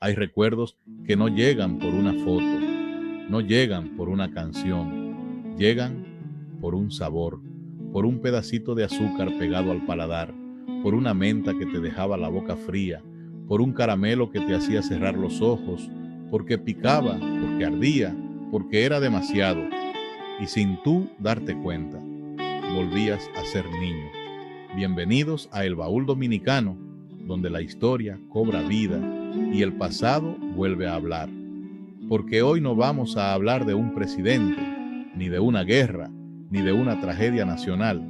Hay recuerdos que no llegan por una foto, no llegan por una canción, llegan por un sabor, por un pedacito de azúcar pegado al paladar, por una menta que te dejaba la boca fría, por un caramelo que te hacía cerrar los ojos, porque picaba, porque ardía, porque era demasiado, y sin tú darte cuenta, volvías a ser niño. Bienvenidos a El Baúl Dominicano, donde la historia cobra vida y el pasado vuelve a hablar. Porque hoy no vamos a hablar de un presidente, ni de una guerra, ni de una tragedia nacional.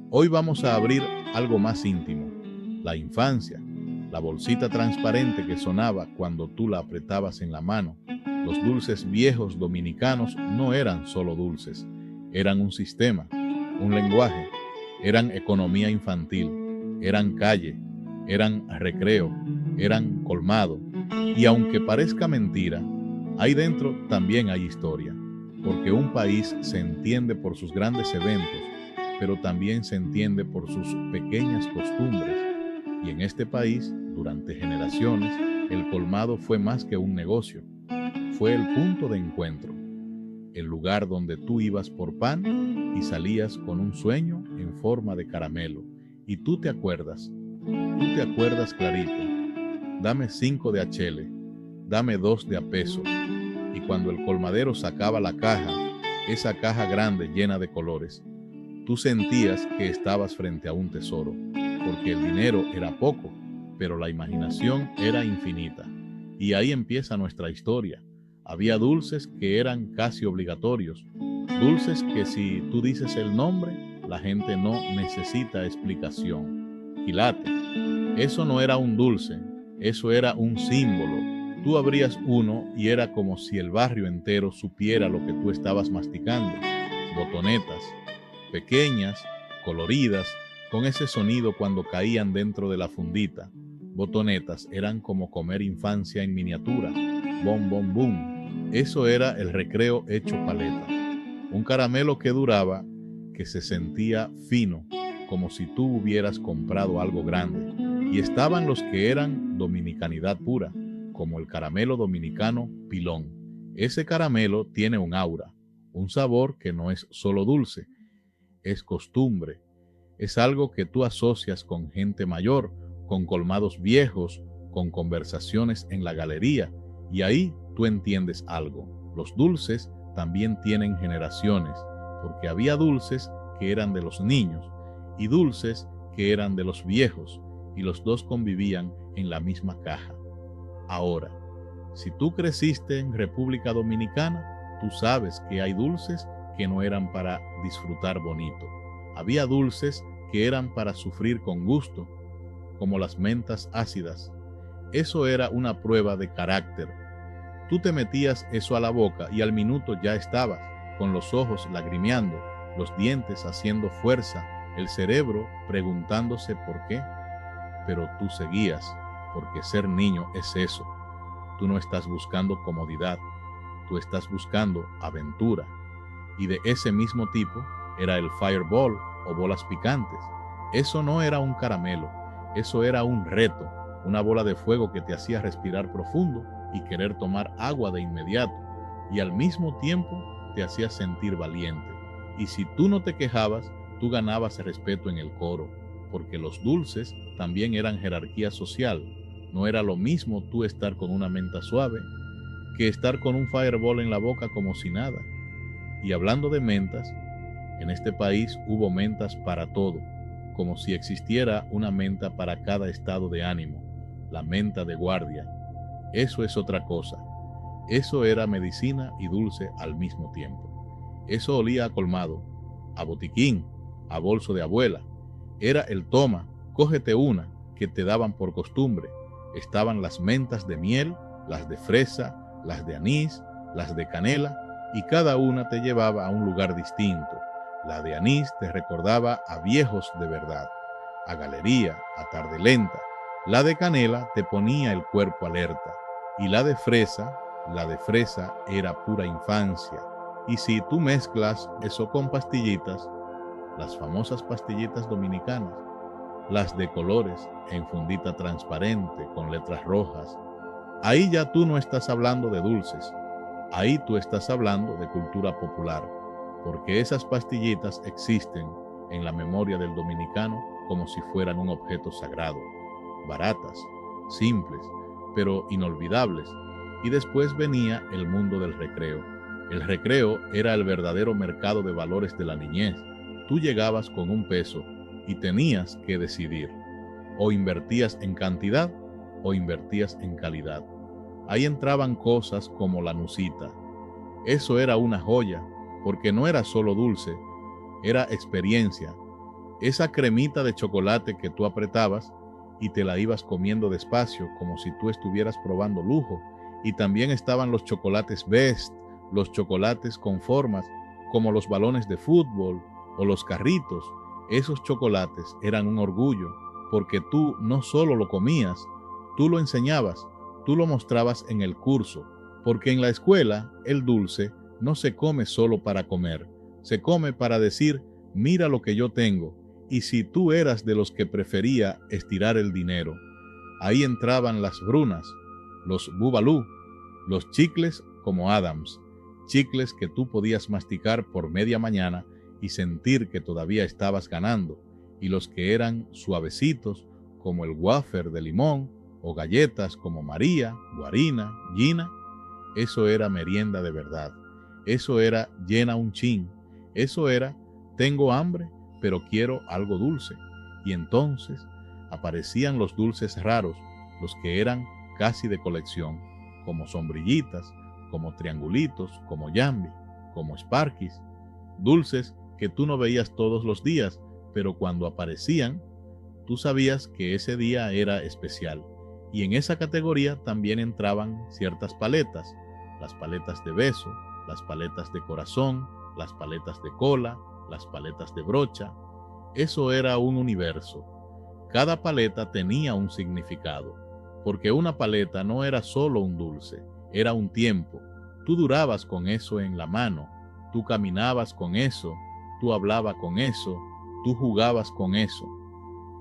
Hoy vamos a abrir algo más íntimo, la infancia, la bolsita transparente que sonaba cuando tú la apretabas en la mano. Los dulces viejos dominicanos no eran solo dulces, eran un sistema, un lenguaje, eran economía infantil, eran calle, eran recreo, eran colmado. Y aunque parezca mentira, ahí dentro también hay historia, porque un país se entiende por sus grandes eventos, pero también se entiende por sus pequeñas costumbres. Y en este país, durante generaciones, el colmado fue más que un negocio, fue el punto de encuentro, el lugar donde tú ibas por pan y salías con un sueño en forma de caramelo. Y tú te acuerdas clarito, dame 5 de achele, dame 2 de a peso. Y cuando el colmadero sacaba la caja, esa caja grande llena de colores, tú sentías que estabas frente a un tesoro, porque el dinero era poco, pero la imaginación era infinita. Y ahí empieza nuestra historia. Había dulces que eran casi obligatorios, dulces que si tú dices el nombre, la gente no necesita explicación. Quilate, eso no era un dulce, eso era un símbolo. Tú abrías uno y era como si el barrio entero supiera lo que tú estabas masticando. Botonetas, pequeñas, coloridas, con ese sonido cuando caían dentro de la fundita. Botonetas eran como comer infancia en miniatura. Bom, bom, boom. Eso era el recreo hecho paleta. Un caramelo que duraba, que se sentía fino, como si tú hubieras comprado algo grande. Y estaban los que eran dominicanidad pura, como el caramelo dominicano Pilón. Ese caramelo tiene un aura, un sabor que no es solo dulce, es costumbre, es algo que tú asocias con gente mayor, con colmados viejos, con conversaciones en la galería, y ahí tú entiendes algo. Los dulces también tienen generaciones, porque había dulces que eran de los niños y dulces que eran de los viejos, y los dos convivían en la misma caja. Ahora, si tú creciste en República Dominicana, tú sabes que hay dulces que no eran para disfrutar bonito. Había dulces que eran para sufrir con gusto, como las mentas ácidas. Eso era una prueba de carácter. Tú te metías eso a la boca y al minuto ya estabas, con los ojos lagrimeando, los dientes haciendo fuerza, el cerebro preguntándose por qué. Pero tú seguías, porque ser niño es eso. Tú no estás buscando comodidad, tú estás buscando aventura. Y de ese mismo tipo era el fireball o bolas picantes. Eso no era un caramelo, eso era un reto, una bola de fuego que te hacía respirar profundo y querer tomar agua de inmediato, y al mismo tiempo te hacía sentir valiente. Y si tú no te quejabas, tú ganabas respeto en el coro, porque los dulces también eran jerarquía social. No era lo mismo tú estar con una menta suave que estar con un fireball en la boca como si nada. Y hablando de mentas, en este país hubo mentas para todo, como si existiera una menta para cada estado de ánimo, la menta de guardia. Eso es otra cosa. Eso era medicina y dulce al mismo tiempo. Eso olía a colmado, a botiquín, a bolso de abuela. Era el toma, cógete una, que te daban por costumbre. Estaban las mentas de miel, las de fresa, las de anís, las de canela, y cada una te llevaba a un lugar distinto. La de anís te recordaba a viejos de verdad, a galería, a tarde lenta. La de canela te ponía el cuerpo alerta. Y la de fresa era pura infancia. Y si tú mezclas eso con pastillitas, las famosas pastillitas dominicanas, las de colores en fundita transparente con letras rojas, Ahí ya tú no estás hablando de dulces, ahí tú estás hablando de cultura popular, porque esas pastillitas existen en la memoria del dominicano como si fueran un objeto sagrado, baratas, simples, pero inolvidables. Y después venía el mundo del recreo. El recreo era el verdadero mercado de valores de la niñez. Tú llegabas con $1 y tenías que decidir. O invertías en cantidad o invertías en calidad. Ahí entraban cosas como la nucita. Eso era una joya, porque no era solo dulce, era experiencia. Esa cremita de chocolate que tú apretabas y te la ibas comiendo despacio, como si tú estuvieras probando lujo. Y también estaban los chocolates Best, los chocolates con formas, como los balones de fútbol o los carritos. Esos chocolates eran un orgullo, porque tú no solo lo comías, tú lo enseñabas, tú lo mostrabas en el curso, porque en la escuela el dulce no se come solo para comer, se come para decir, mira lo que yo tengo, y si tú eras de los que prefería estirar el dinero, ahí entraban las brunas, los bubalú, los chicles como Adams, chicles que tú podías masticar por media mañana y sentir que todavía estabas ganando, y los que eran suavecitos como el wafer de limón o galletas como María, Guarina, Gina. Eso era merienda de verdad. Eso era llena un chin. Eso era tengo hambre, pero quiero algo dulce. Y entonces aparecían los dulces raros, los que eran casi de colección, como sombrillitas, como triangulitos, como Yambi, como Sparkies, dulces que tú no veías todos los días, pero cuando aparecían, tú sabías que ese día era especial. Y en esa categoría también entraban ciertas paletas, las paletas de beso, las paletas de corazón, las paletas de cola, las paletas de brocha. Eso era un universo. Cada paleta tenía un significado, porque una paleta no era solo un dulce, era un tiempo. Tú durabas con eso en la mano, tú caminabas con eso, tú hablabas con eso, tú jugabas con eso.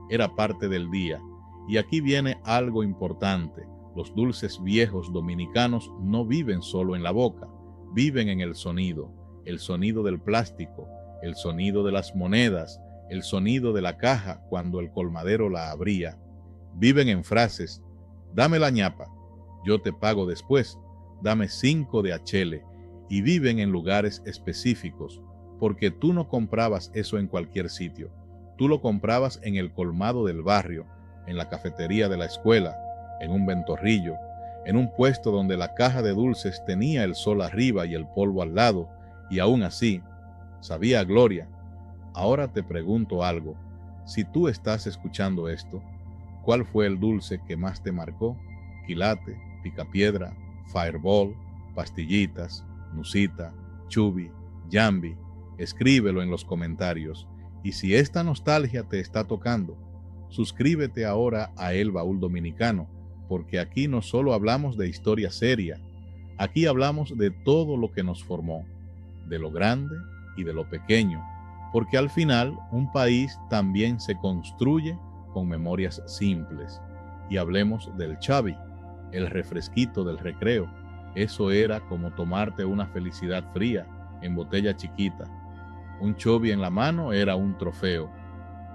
Era parte del día. Y aquí viene algo importante. Los dulces viejos dominicanos no viven solo en la boca, viven en el sonido del plástico, el sonido de las monedas, el sonido de la caja cuando el colmadero la abría. Viven en frases, dame la ñapa, yo te pago después, dame 5 de achele, y viven en lugares específicos, porque tú no comprabas eso en cualquier sitio, tú lo comprabas en el colmado del barrio, en la cafetería de la escuela, en un ventorrillo, en un puesto donde la caja de dulces tenía el sol arriba y el polvo al lado, y aún así, sabía a gloria. Ahora te pregunto algo, si tú estás escuchando esto, ¿cuál fue el dulce que más te marcó? Quilate, picapiedra, fireball, pastillitas, nucita, chubi, Yambi. Escríbelo en los comentarios. Y si esta nostalgia te está tocando, suscríbete ahora a El Baúl Dominicano, porque aquí no solo hablamos de historia seria, aquí hablamos de todo lo que nos formó, de lo grande y de lo pequeño, porque al final un país también se construye con memorias simples. Y hablemos del chavi, el refresquito del recreo. Eso era como tomarte una felicidad fría en botella chiquita. Un chovi en la mano era un trofeo,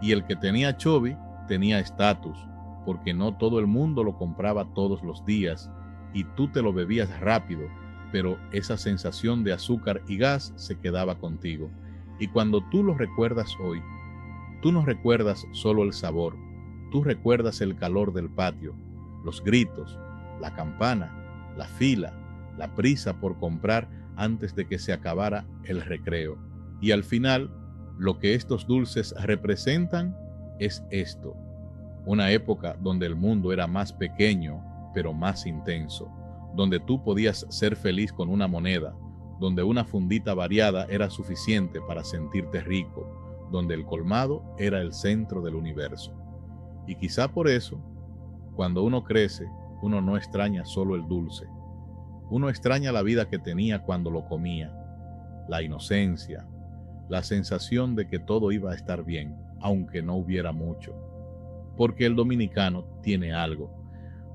y el que tenía chovi tenía estatus, porque no todo el mundo lo compraba todos los días, y tú te lo bebías rápido, pero esa sensación de azúcar y gas se quedaba contigo. Y cuando tú lo recuerdas hoy, tú no recuerdas solo el sabor, tú recuerdas el calor del patio, los gritos, la campana, la fila, la prisa por comprar antes de que se acabara el recreo. Y al final, lo que estos dulces representan es esto: una época donde el mundo era más pequeño, pero más intenso, donde tú podías ser feliz con una moneda, donde una fundita variada era suficiente para sentirte rico, donde el colmado era el centro del universo. Y quizá por eso, cuando uno crece, uno no extraña solo el dulce, uno extraña la vida que tenía cuando lo comía, la inocencia, la sensación de que todo iba a estar bien, aunque no hubiera mucho. Porque el dominicano tiene algo.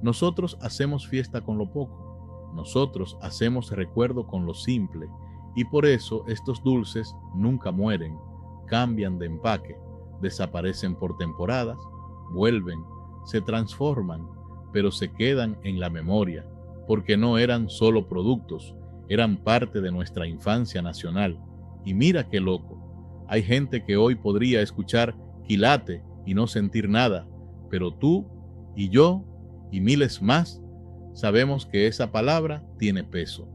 Nosotros hacemos fiesta con lo poco, nosotros hacemos recuerdo con lo simple, y por eso estos dulces nunca mueren, cambian de empaque, desaparecen por temporadas, vuelven, se transforman, pero se quedan en la memoria, porque no eran solo productos, eran parte de nuestra infancia nacional. Y mira qué loco, hay gente que hoy podría escuchar quilate y no sentir nada, pero tú y yo y miles más sabemos que esa palabra tiene peso,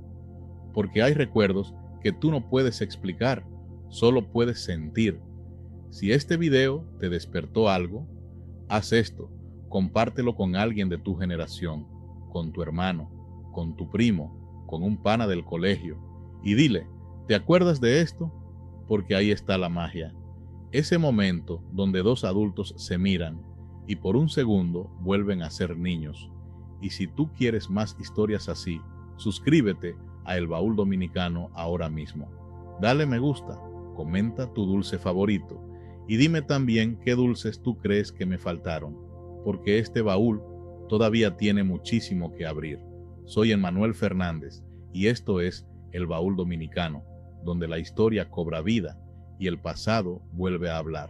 porque hay recuerdos que tú no puedes explicar, solo puedes sentir. Si este video te despertó algo, haz esto, compártelo con alguien de tu generación, con tu hermano, con tu primo, con un pana del colegio, y dile, ¿te acuerdas de esto? Porque ahí está la magia, ese momento donde dos adultos se miran y por un segundo vuelven a ser niños. Y si tú quieres más historias así, suscríbete a El Baúl Dominicano ahora mismo. Dale me gusta, comenta tu dulce favorito y dime también qué dulces tú crees que me faltaron, porque este baúl todavía tiene muchísimo que abrir. Soy Emmanuel Fernández y esto es El Baúl Dominicano, donde la historia cobra vida y el pasado vuelve a hablar.